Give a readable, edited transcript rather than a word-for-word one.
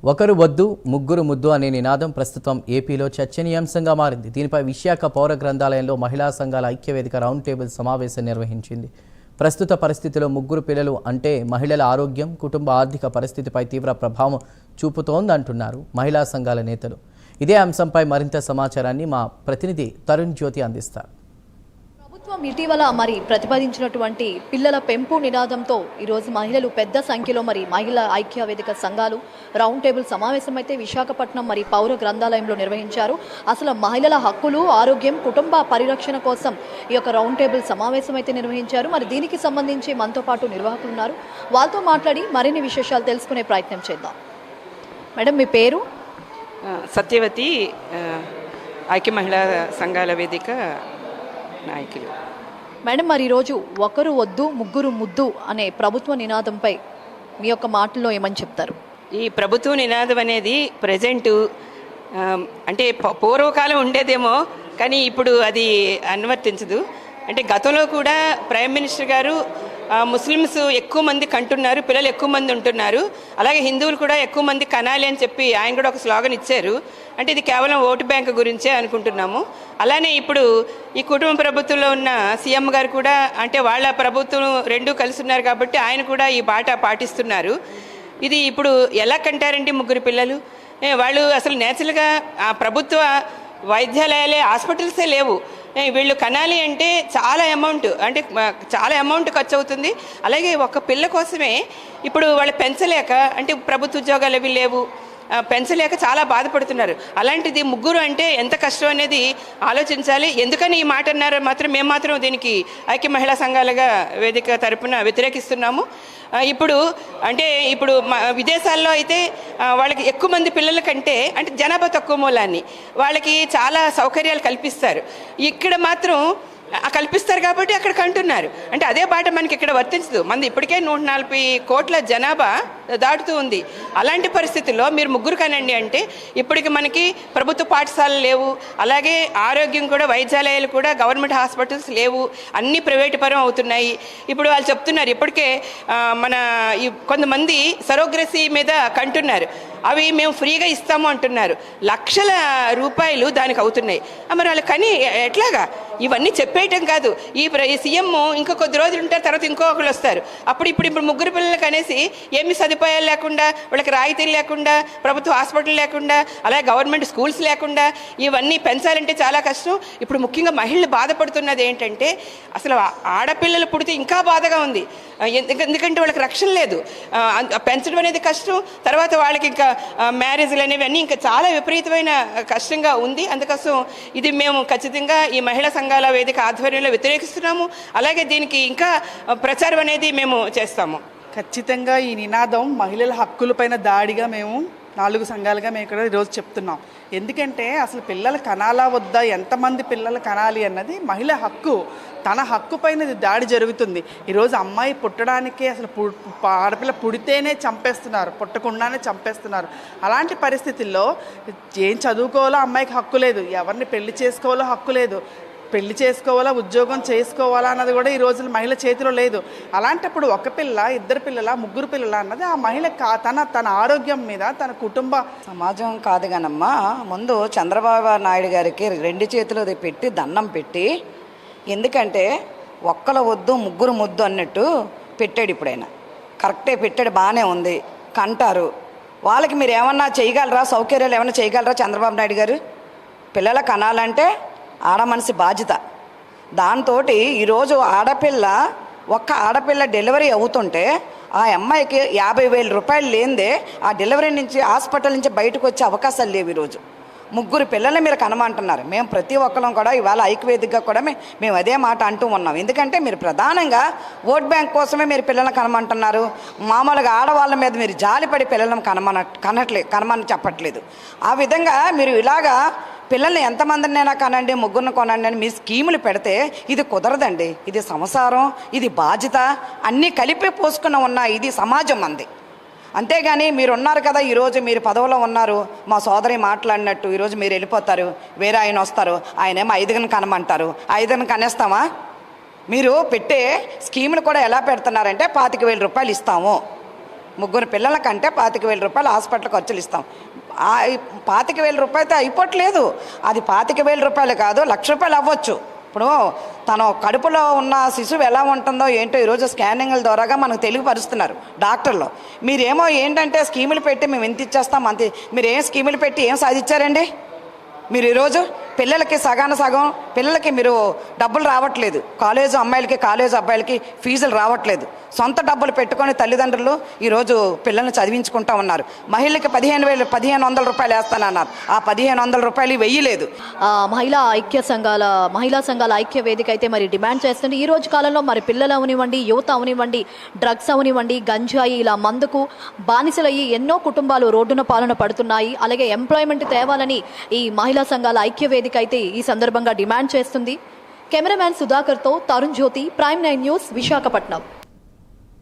ఒకరు వద్దు ముగ్గురు ముద్దు అనే నినాదం ప్రస్తుతం ఏపీలో చర్చనీయాంశంగా మారింది. దీనిపై విశాఖ పౌర గ్రంథాలయంలో మహిళా సంఘాల ఐక్యవేదిక రౌండ్ టేబుల్ సమావేశం నిర్వహించింది. ప్రస్తుత పరిస్థితిలో ముగ్గురు పిల్లలు అంటే మహిళల ఆరోగ్యం, కుటుంబ ఆర్థిక పరిస్థితిపై తీవ్ర ప్రభావం చూపుతోందంటున్నారు మహిళా సంఘాల నేతలు. ఇదే అంశంపై మరింత సమాచారాన్ని మా ప్రతినిధి తరుణ్ జ్యోతి అందిస్తారు. ప్రభుత్వం ఇటీవల ప్రతిపాదించినటువంటి పిల్లల పెంపు నినాదంతో ఈరోజు మహిళలు పెద్ద సంఖ్యలో మహిళా ఐక్య వేదిక సంఘాలు రౌండ్ టేబుల్ సమావేశం అయితే విశాఖపట్నం పౌర గ్రంథాలయంలో నిర్వహించారు. అసలు మహిళల హక్కులు, ఆరోగ్యం, కుటుంబ పరిరక్షణ కోసం ఈ యొక్క రౌండ్ టేబుల్ సమావేశం అయితే నిర్వహించారు. దీనికి సంబంధించి మనతో పాటు నిర్వాహకులు ఉన్నారు. వాళ్ళతో మాట్లాడి మరిన్ని విశేషాలు తెలుసుకునే ప్రయత్నం చేద్దాం. మేడం, మీ పేరు? సత్యవతి, ఐక్య మహిళా సంఘాల వేదిక నాయకులు. మేడం, ఈరోజు ఒకరు వద్దు ముగ్గురు ముద్దు అనే ప్రభుత్వ నినాదంపై మీ యొక్క మాటల్లో ఏమని చెప్తారు? ఈ ప్రభుత్వ నినాదం అనేది ప్రజెంటు అంటే పూర్వకాలం ఉండేదేమో, కానీ ఇప్పుడు అది అనువర్తించదు. అంటే గతంలో కూడా ప్రైమ్ మినిస్టర్ గారు ముస్లిమ్స్ ఎక్కువ మంది కంటున్నారు, పిల్లలు ఎక్కువ మంది ఉంటున్నారు, అలాగే హిందువులు కూడా ఎక్కువ మంది కనాలి అని చెప్పి ఆయన కూడా ఒక స్లోగన్ ఇచ్చారు. అంటే ఇది కేవలం ఓటు బ్యాంక్ గురించే అనుకుంటున్నాము. అలానే ఇప్పుడు ఈ కుటుంబ ప్రభుత్వంలో ఉన్న సీఎం గారు కూడా అంటే వాళ్ళ ప్రభుత్వం రెండూ కలిసి ఉన్నారు కాబట్టి ఆయన కూడా ఈ బాట పాటిస్తున్నారు. ఇది ఇప్పుడు ఎలా కంటారండి ముగ్గురు పిల్లలు? వాళ్ళు అసలు నేచురల్గా ఆ ప్రభుత్వ వైద్యాలయాలే, హాస్పిటల్సే లేవు. వీళ్ళు కనాలి అంటే చాలా అమౌంట్ ఖర్చు అవుతుంది. అలాగే ఒక పిల్ల కోసమే ఇప్పుడు వాళ్ళు పెంచలేక, అంటే ప్రభుత్వ ఉద్యోగాలు అవి లేవు, పెంచలేక చాలా బాధపడుతున్నారు. అలాంటిది ముగ్గురు అంటే ఎంత కష్టం అనేది ఆలోచించాలి. ఎందుకని ఈ మాట అన్నారో మాత్రం మేము మాత్రం దీనికి ఐక్య మహిళా సంఘాలుగా వేదిక తరపున వ్యతిరేకిస్తున్నాము. ఇప్పుడు విదేశాల్లో అయితే వాళ్ళకి ఎక్కువ మంది పిల్లల కంటే అంటే జనాభా తక్కువ మూలాన్ని వాళ్ళకి చాలా సౌకర్యాలు కల్పిస్తారు. ఇక్కడ మాత్రం కల్పిస్తారు కాబట్టి అక్కడ కంటున్నారు. అంటే అదే బాట మనకి ఇక్కడ వర్తించదు. మనది ఇప్పటికే 140 కోట్ల జనాభా దాటుతూ ఉంది. అలాంటి పరిస్థితుల్లో మీరు ముగ్గురు కనండి అంటే ఇప్పటికి మనకి ప్రభుత్వ పాఠశాలలు లేవు, అలాగే ఆరోగ్యం కూడా, వైద్యాలయాలు కూడా గవర్నమెంట్ హాస్పిటల్స్ లేవు, అన్నీ ప్రైవేటు పరం అవుతున్నాయి. ఇప్పుడు వాళ్ళు చెప్తున్నారు ఇప్పటికే కొంతమంది సరోగ్రసీ మీద కంటున్నారు, అవి మేము ఫ్రీగా ఇస్తాము అంటున్నారు. లక్షల రూపాయలు దానికి అవుతున్నాయి. మరి వాళ్ళు కానీ ఎట్లాగా? ఇవన్నీ చెప్పేయటం కాదు. ఈ సీఎం ఇంకా కొద్ది రోజులు ఉంటారు, తర్వాత ఇంకొకరు వస్తారు. ఇప్పుడు ముగ్గురు పిల్లలకు అనేసి ఏమి సదుపాయాలు లేకుండా, వాళ్ళకి రాయితీలు లేకుండా, ప్రభుత్వ హాస్పిటల్ లేకుండా, అలాగే గవర్నమెంట్ స్కూల్స్ లేకుండా ఇవన్నీ పెంచాలంటే చాలా కష్టం. ఇప్పుడు ముఖ్యంగా మహిళలు బాధపడుతున్నది ఏంటంటే అసలు ఆడపిల్లలు పుడితే ఇంకా బాధగా ఉంది. ఎందుకంటే వాళ్ళకి రక్షణ లేదు, పెంచడం అనేది కష్టం. తర్వాత వాళ్ళకి ఇంకా మ్యారేజ్లు అనేవి అన్నీ ఇంకా చాలా విపరీతమైన కష్టంగా ఉంది. అందుకోసం ఇది మేము ఖచ్చితంగా ఈ మహిళా సంఘాల వేదిక ఆధ్వర్యంలో వ్యతిరేకిస్తున్నాము. అలాగే దీనికి ఇంకా ప్రచారం అనేది మేము చేస్తాము. ఖచ్చితంగా ఈ నినాదం మహిళల హక్కులపైన దాడిగా మేము 4 సంఘాలుగా మేము ఇక్కడ ఈరోజు చెప్తున్నాం. ఎందుకంటే అసలు పిల్లలు కనాలా వద్దా, ఎంతమంది పిల్లలు కనాలి అన్నది మహిళ హక్కు. తన హక్కు పైన దాడి జరుగుతుంది. ఈరోజు అమ్మాయి పుట్టడానికే అసలు ఆడపిల్ల పుడితేనే చంపేస్తున్నారు, పుట్టకుండానే చంపేస్తున్నారు. అలాంటి పరిస్థితుల్లో ఏం చదువుకోవాలో అమ్మాయికి హక్కు లేదు, ఎవరిని పెళ్లి చేసుకోవాలో హక్కు లేదు, పెళ్లి చేసుకోవాలా, ఉద్యోగం చేసుకోవాలా అన్నది కూడా ఈ రోజున మహిళ చేతిలో లేదు. అలాంటప్పుడు ఒక పిల్ల, ఇద్దరు పిల్లల, ముగ్గురు పిల్లల అన్నది ఆ మహిళ తన ఆరోగ్యం మీద, తన కుటుంబ సమాజం కాదు కానమ్మా. ముందు చంద్రబాబు నాయుడు గారికి 2 చేతులు పెట్టి దండం పెట్టి, ఎందుకంటే ఒక్కల వద్దు ముగ్గురు ముద్దు అన్నట్టు పెట్టాడు. ఇప్పుడైనా కరెక్టే పెట్టాడు, బాగానే ఉంది, కంటారు. వాళ్ళకి మీరు ఏమన్నా చేయగలరా? సౌకర్యాలు ఏమన్నా చేయగలరా చంద్రబాబు నాయుడు గారు? పిల్లల కనాలంటే ఆడ మనిషి బాధ్యత. దాంతో ఈరోజు ఒక్క ఆడపిల్ల డెలివరీ అవుతుంటే ఆ అమ్మాయికి 50,000 రూపాయలు లేనిదే ఆ డెలివరీ నుంచి, హాస్పిటల్ నుంచి బయటకు వచ్చే అవకాశాలు లేవు. ఈరోజు ముగ్గురు పిల్లల్ని మీరు కనమంటున్నారు. మేము ప్రతి ఒక్కరం కూడా ఇవాళ ఐక్యవేదికగా కూడా మేము అదే మాట అంటూ ఉన్నాం. ఎందుకంటే మీరు ప్రధానంగా ఓట్ బ్యాంక్ కోసమే మీరు పిల్లల్ని కనమంటున్నారు. మామూలుగా ఆడవాళ్ళ మీద మీరు జాలిపడి పిల్లలను కనమని చెప్పట్లేదు. ఆ విధంగా మీరు ఇలాగా పిల్లల్ని ఎంతమందినైనా కనండి, ముగ్గురిని కొనండి అని మీ స్కీములు పెడితే ఇది కుదరదండి. ఇది సంసారం, ఇది బాధ్యత, అన్నీ కలిపి పోసుకుని ఉన్న ఇది సమాజం అంది. అంతేగాని మీరు ఉన్నారు కదా, ఈరోజు మీరు పదవిలో ఉన్నారు, మా సోదరి మాట్లాడినట్టు ఈరోజు మీరు వెళ్ళిపోతారు, వేరే ఆయన వస్తారు, ఆయనేమో 5 కనమంటారు. 5 కనేస్తామా? మీరు పెట్టే స్కీములు కూడా ఎలా పెడుతున్నారంటే 25,000 రూపాయలు ఇస్తాము, ముగ్గురు పిల్లల కంటే 25,000 రూపాయలు హాస్పిటల్ ఖర్చులు ఇస్తాం. 25,000 రూపాయలతో అయిపోవట్లేదు. అది 25,000 రూపాయలు కాదు, 1,00,000 రూపాయలు అవ్వచ్చు. ఇప్పుడు తన కడుపులో ఉన్న శిశువు ఎలా ఉంటుందో ఏంటో ఈరోజు స్కానింగ్ల ద్వారాగా మనకు తెలియపరుస్తున్నారు డాక్టర్లు. మీరేమో ఏంటంటే స్కీములు పెట్టి మేము ఎంత ఇచ్చేస్తాం అంతే. మీరు ఏం స్కీములు పెట్టి ఏం సాధించారండి? మీరు ఈరోజు పిల్లలకి సగం పిల్లలకి మీరు డబ్బులు రావట్లేదు. కాలేజు అమ్మాయిలకి కాలేజు అబ్బాయిలకి ఫీజులు రావట్లేదు. సొంత డబ్బులు పెట్టుకొని తల్లిదండ్రులు ఈరోజు పిల్లల్ని చదివించుకుంటా ఉన్నారు. మహిళకి 1,500 రూపాయలు వేస్తానన్నారు. ఆ 1,500 రూపాయలు వెయ్యలేదు. మహిళా సంఘాల ఐక్య వేదిక అయితే మరి డిమాండ్ చేస్తుంది. ఈ రోజు కాలంలో మరి పిల్లలు అవనివ్వండి, యువత అవనివ్వండి, డ్రగ్స్ అవనివ్వండి, గంజాయి ఇలా మందుకు బానిసలయ్యి ఎన్నో కుటుంబాలు రోడ్డున పాలన పడుతున్నాయి. అలాగే ఎంప్లాయ్మెంట్ తేవాలని ఈ మహిళా సంఘాల ఐక్య వేదిక అయితే ఈ సందర్భంగా డిమాండ్ చేస్తుంది. కెమెరామ్యాన్ సుధాకర్తో తరుణ్ జ్యోతి, ప్రైమ్ 9 న్యూస్, విశాఖపట్నం.